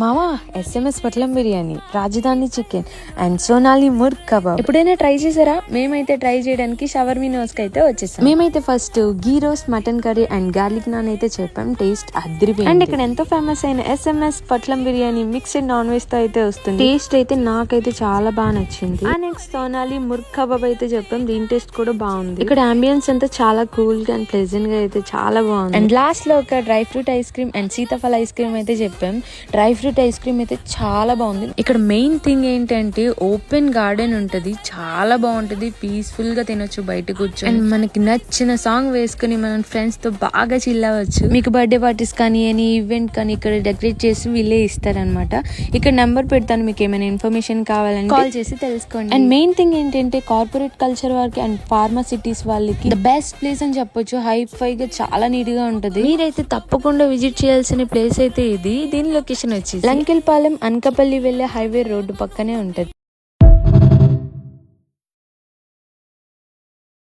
మావా SMS పట్లం బిర్యానీ, రాజధాని chicken and Sonali murgh kebab ఎప్పుడైనా ట్రై చేసారా? మేమైతే ట్రై చేయడానికి షవర్మినోస్ కి అయితే వచ్చేసాం. మేమైతే first ghee roast mutton curry and garlic non అయితే చెప్పాం. టేస్ట్ అదిరిపోయింది. అండ్ ఇక్కడ ఎంతో ఫేమస్ అయిన SMS Patlam biryani mixed non veg తో అయితే వస్తుంది. టేస్ట్ అయితే నాకైతే చాలా బాగా నచ్చింది. నెక్స్ట్ సోనాలి ముర్గ్ కబాబ్ అయితే చెప్పాం. దీని టేస్ట్ కూడా బాగుంది. ఇక్కడ అంబియన్స్ అంతా చాలా కూల్ గా అండ్ ప్లెజెంట్ గా అయితే చాలా బాగుంది. అండ్ లాస్ట్ లో ఒక dry fruit ice cream and సీతాఫల ఐస్ క్రీమ్ అయితే చెప్పాం. డ్రై ఫ్రూట్ ఐస్ క్రీమ్ అయితే చాలా బాగుంది. ఇక్కడ మెయిన్ థింగ్ ఏంటంటే ఓపెన్ గార్డెన్ ఉంటది, చాలా బాగుంటది. పీస్ఫుల్ గా తినొచ్చు బయట కూర్చొని. అండ్ మనకి నచ్చిన సాంగ్ వేసుకుని మనం ఫ్రెండ్స్ తో బాగా చిల్ అవ్వచ్చు. మీకు బర్త్డే పార్టీస్ కానీ ఎనీ ఈవెంట్ కానీ ఇక్కడ డెకరేట్ చేసి వీళ్ళే ఇస్తారనమాట. ఇక్కడ నెంబర్ పెడతాను, మీకు ఏమైనా ఇన్ఫర్మేషన్ కావాలంటే కాల్ చేసి తెలుసుకోండి. అండ్ మెయిన్ థింగ్ ఏంటంటే కార్పొరేట్ కల్చర్ వారికి అండ్ ఫార్మాసిటీస్ వాళ్ళకి ద బెస్ట్ ప్లేస్ అని చెప్పొచ్చు. హై గా చాలా నీట్ గా ఉంటది. మీరైతే తప్పకుండా విజిట్ చేయాల్సిన ప్లేస్ అయితే ఇది. దీని లొకేషన్ వచ్చి లంకెల్పాలెం అనకాపల్లి వెళ్లే హైవే రోడ్డు పక్కనే ఉంటది.